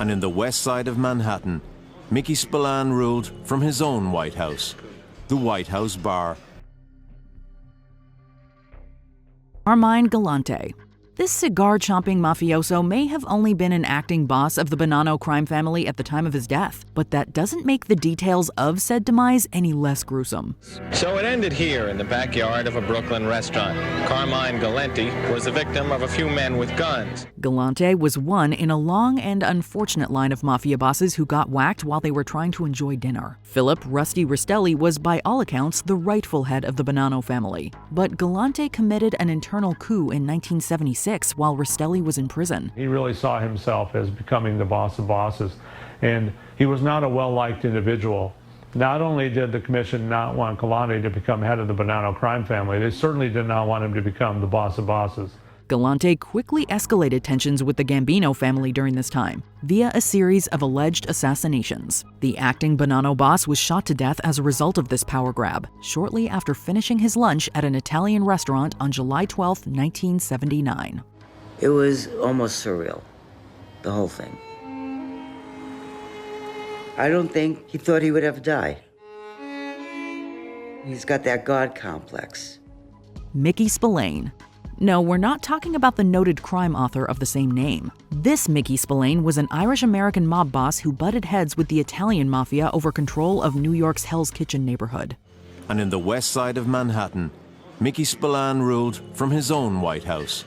And in the west side of Manhattan, Mickey Spillane ruled from his own White House, the White House Bar. Carmine Galante. This cigar-chomping mafioso may have only been an acting boss of the Bonanno crime family at the time of his death, but that doesn't make the details of said demise any less gruesome. So it ended here in the backyard of a Brooklyn restaurant. Carmine Galante was the victim of a few men with guns. Galante was one in a long and unfortunate line of mafia bosses who got whacked while they were trying to enjoy dinner. Philip Rusty Rastelli was by all accounts the rightful head of the Bonanno family, but Galante committed an internal coup in 1976 while Rastelli was in prison. He really saw himself as becoming the boss of bosses, and he was not a well-liked individual. Not only did the commission not want Galante to become head of the Bonanno crime family, they certainly did not want him to become the boss of bosses. Galante quickly escalated tensions with the Gambino family during this time, via a series of alleged assassinations. The acting Bonanno boss was shot to death as a result of this power grab, shortly after finishing his lunch at an Italian restaurant on July 12, 1979. It was almost surreal, the whole thing. I don't think he thought he would ever die. He's got that God complex. Mickey Spillane. No, we're not talking about the noted crime author of the same name. This Mickey Spillane was an Irish-American mob boss who butted heads with the Italian mafia over control of New York's Hell's Kitchen neighborhood. And in the west side of Manhattan, Mickey Spillane ruled from his own White House,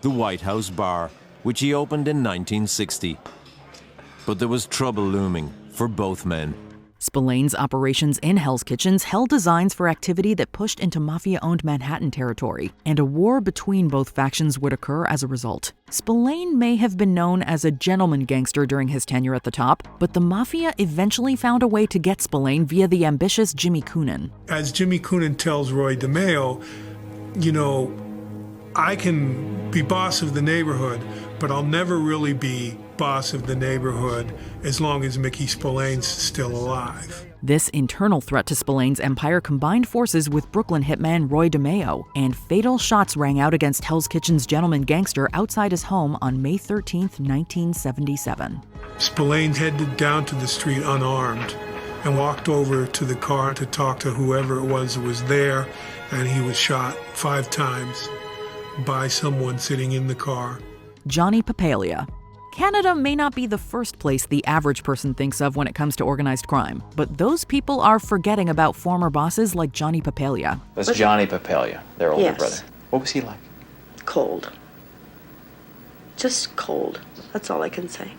the White House Bar, which he opened in 1960. But there was trouble looming for both men. Spillane's operations in Hell's Kitchens held designs for activity that pushed into mafia-owned Manhattan territory, and a war between both factions would occur as a result. Spillane may have been known as a gentleman gangster during his tenure at the top, but the mafia eventually found a way to get Spillane via the ambitious Jimmy Coonan. As Jimmy Coonan tells Roy DeMeo, you know, I can be boss of the neighborhood, but I'll never really be boss of the neighborhood as long as Mickey Spillane's still alive. This internal threat to Spillane's empire combined forces with Brooklyn hitman Roy DeMeo, and fatal shots rang out against Hell's Kitchen's gentleman gangster outside his home on May 13, 1977. Spillane headed down to the street unarmed and walked over to the car to talk to whoever it was that was there, and he was shot 5 times by someone sitting in the car. Johnny Pelia. Canada may not be the first place the average person thinks of when it comes to organized crime, but those people are forgetting about former bosses like Johnny Pelia. That's Johnny Pelia, their older Yes. brother. What was he like? Cold. Just cold. That's all I can say.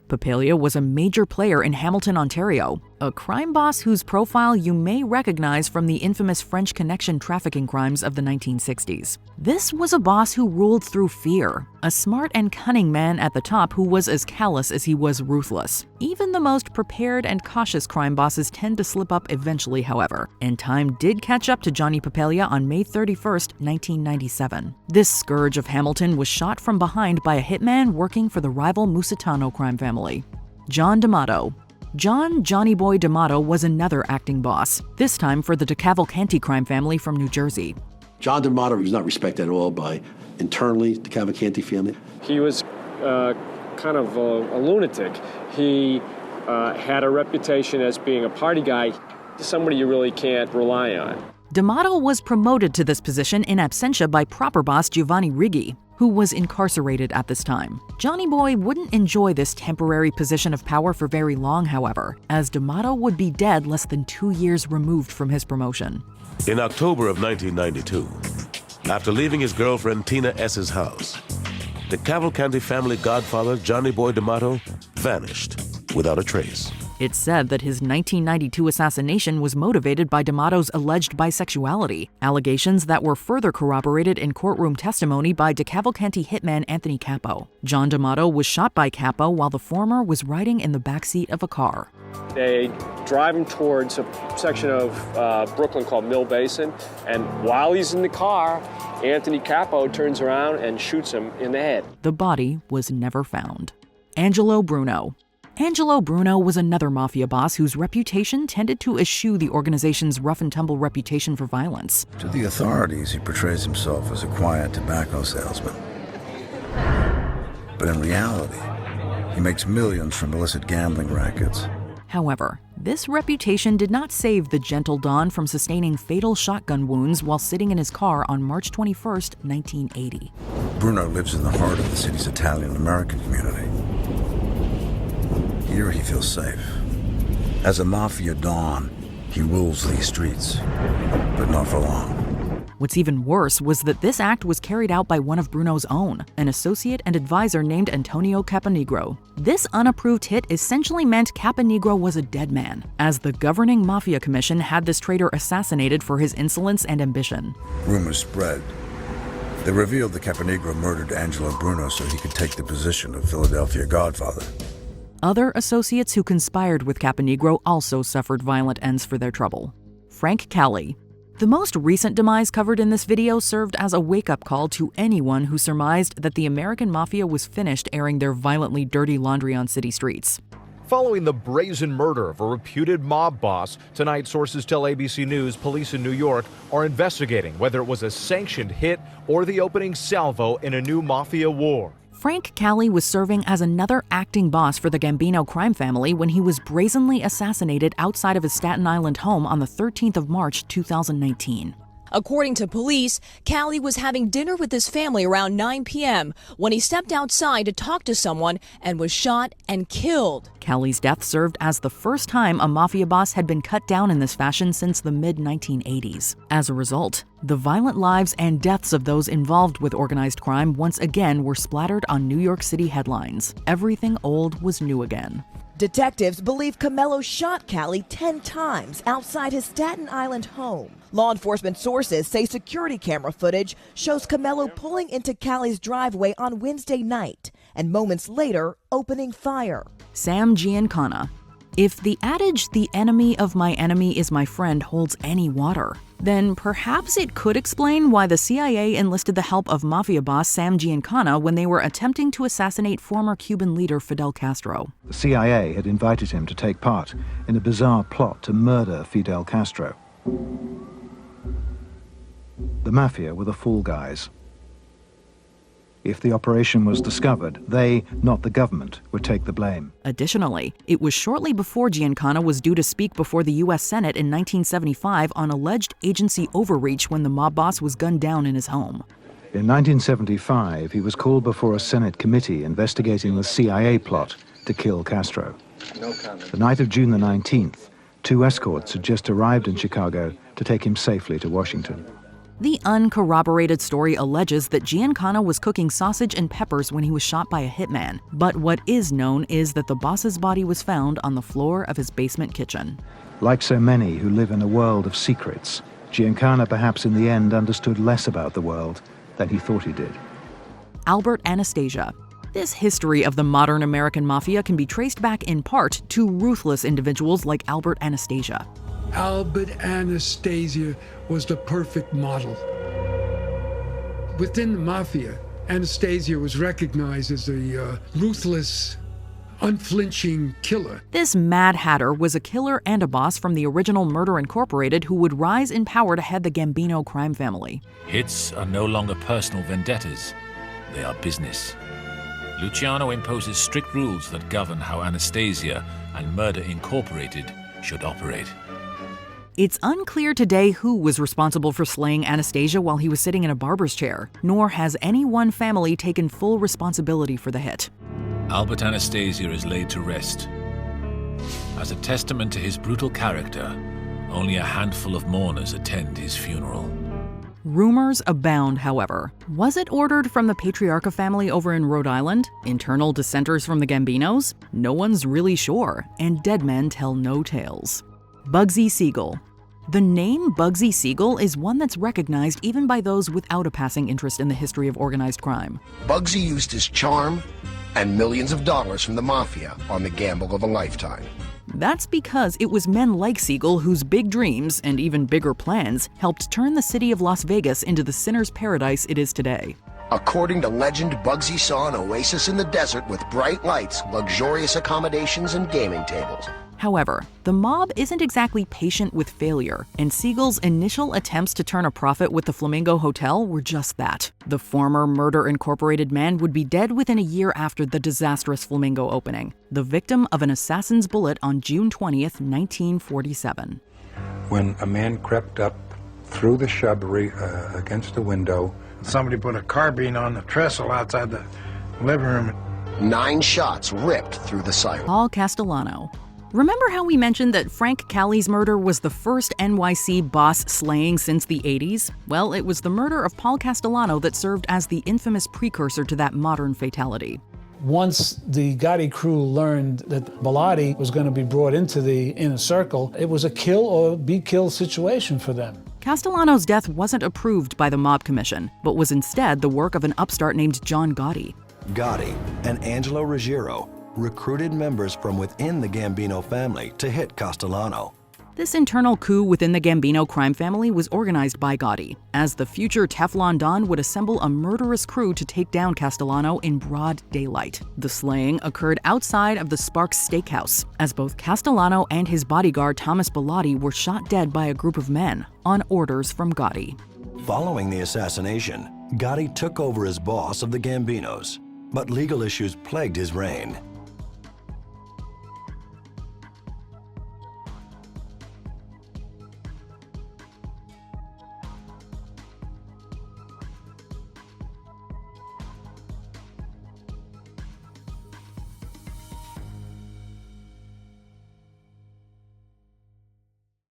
Pelia was a major player in Hamilton, Ontario, a crime boss whose profile you may recognize from the infamous French Connection trafficking crimes of the 1960s. This was a boss who ruled through fear, a smart and cunning man at the top who was as callous as he was ruthless. Even the most prepared and cautious crime bosses tend to slip up eventually, however, and time did catch up to Johnny Pelia on May 31st, 1997. This scourge of Hamilton was shot from behind by a hitman working for the rival Musitano crime family. John Damato. Johnny Boy Damato was another acting boss, this time for the DeCavalcanti crime family from New Jersey. John Damato was not respected at all by internally the Cavalcanti family. He was kind of a lunatic. He had a reputation as being a party guy, somebody you really can't rely on. Damato was promoted to this position in absentia by proper boss Giovanni Righi, who was incarcerated at this time. Johnny Boy wouldn't enjoy this temporary position of power for very long, however, as Damato would be dead less than 2 years removed from his promotion. In October of 1992, after leaving his girlfriend Tina S.'s house, the Cavalcanti family godfather Johnny Boy Damato vanished without a trace. It's said that his 1992 assassination was motivated by Damato's alleged bisexuality, allegations that were further corroborated in courtroom testimony by DeCavalcanti hitman Anthony Capo. John Damato was shot by Capo while the former was riding in the backseat of a car. They drive him towards a section of Brooklyn called Mill Basin, and while he's in the car, Anthony Capo turns around and shoots him in the head. The body was never found. Angelo Bruno. Angelo Bruno was another mafia boss whose reputation tended to eschew the organization's rough-and-tumble reputation for violence. To the authorities, he portrays himself as a quiet tobacco salesman. But in reality, He makes millions from illicit gambling rackets. However, this reputation did not save the gentle Don from sustaining fatal shotgun wounds while sitting in his car on March 21, 1980. Bruno lives in the heart of the city's Italian-American community. Here he feels safe. As a Mafia Don, he rules these streets, but not for long. What's even worse was that this act was carried out by one of Bruno's own, an associate and advisor named Antonio Caponegro. This unapproved hit essentially meant Caponegro was a dead man, as the governing Mafia Commission had this traitor assassinated for his insolence and ambition. Rumors spread. They revealed that Caponegro murdered Angelo Bruno so he could take the position of Philadelphia Godfather. Other associates who conspired with Caponegro also suffered violent ends for their trouble. Frank Cali. The most recent demise covered in this video served as a wake-up call to anyone who surmised that the American Mafia was finished airing their violently dirty laundry on city streets. Following the brazen murder of a reputed mob boss, tonight sources tell ABC News police in New York are investigating whether it was a sanctioned hit or the opening salvo in a new mafia war. Frank Cali was serving as another acting boss for the Gambino crime family when he was brazenly assassinated outside of his Staten Island home on the 13th of March, 2019. According to police, Cali was having dinner with his family around 9 p.m. when he stepped outside to talk to someone and was shot and killed. Cali's death served as the first time a mafia boss had been cut down in this fashion since the mid-1980s. As a result, the violent lives and deaths of those involved with organized crime once again were splattered on New York City headlines. Everything old was new again. Detectives believe Camelo shot Cali 10 times outside his Staten Island home. Law enforcement sources say security camera footage shows Camelo pulling into Cali's driveway on Wednesday night and moments later opening fire. Sam Giancana. If the adage, "the enemy of my enemy is my friend," holds any water, then perhaps it could explain why the CIA enlisted the help of mafia boss Sam Giancana when they were attempting to assassinate former Cuban leader Fidel Castro. The CIA had invited him to take part in a bizarre plot to murder Fidel Castro. The Mafia were the fall guys. If the operation was discovered, they, not the government, would take the blame. Additionally, it was shortly before Giancana was due to speak before the U.S. Senate in 1975 on alleged agency overreach when the mob boss was gunned down in his home. In 1975, he was called before a Senate committee investigating the CIA plot to kill Castro. The night of June the 19th, 2 escorts had just arrived in Chicago to take him safely to Washington. The uncorroborated story alleges that Giancana was cooking sausage and peppers when he was shot by a hitman, but what is known is that the boss's body was found on the floor of his basement kitchen. Like so many who live in a world of secrets, Giancana perhaps in the end understood less about the world than he thought he did. Albert Anastasia. This history of the modern American mafia can be traced back in part to ruthless individuals like Albert Anastasia. Albert Anastasia was the perfect model. Within the mafia, Anastasia was recognized as a ruthless, unflinching killer. This Mad Hatter was a killer and a boss from the original Murder Incorporated who would rise in power to head the Gambino crime family. Hits are no longer personal vendettas. They are business. Luciano imposes strict rules that govern how Anastasia and Murder Incorporated should operate. It's unclear today who was responsible for slaying Anastasia while he was sitting in a barber's chair, nor has any one family taken full responsibility for the hit. Albert Anastasia is laid to rest. As a testament to his brutal character, only a handful of mourners attend his funeral. Rumors abound, however. Was it ordered from the Patriarca family over in Rhode Island? Internal dissenters from the Gambinos? No one's really sure, and dead men tell no tales. Bugsy Siegel. The name Bugsy Siegel is one that's recognized even by those without a passing interest in the history of organized crime. Bugsy used his charm and millions of dollars from the Mafia on the gamble of a lifetime. That's because it was men like Siegel whose big dreams, and even bigger plans, helped turn the city of Las Vegas into the sinner's paradise it is today. According to legend, Bugsy saw an oasis in the desert with bright lights, luxurious accommodations, and gaming tables. However, the mob isn't exactly patient with failure, and Siegel's initial attempts to turn a profit with the Flamingo Hotel were just that. The former Murder Incorporated man would be dead within a year after the disastrous Flamingo opening, the victim of an assassin's bullet on June 20th, 1947. When a man crept up through the shrubbery against the window. Somebody put a carbine on the trestle outside the living room. 9 shots ripped through the silence. Paul Castellano. Remember how we mentioned that Frank Cali's murder was the first NYC boss slaying since the 80s? Well, it was the murder of Paul Castellano that served as the infamous precursor to that modern fatality. Once the Gotti crew learned that Bellotti was going to be brought into the inner circle, it was a kill or be killed situation for them. Castellano's death wasn't approved by the mob commission, but was instead the work of an upstart named John Gotti. Gotti and Angelo Ruggiero recruited members from within the Gambino family to hit Castellano. This internal coup within the Gambino crime family was organized by Gotti, as the future Teflon Don would assemble a murderous crew to take down Castellano in broad daylight. The slaying occurred outside of the Sparks Steakhouse, as both Castellano and his bodyguard Thomas Bellotti were shot dead by a group of men on orders from Gotti. Following the assassination, Gotti took over as boss of the Gambinos, but legal issues plagued his reign.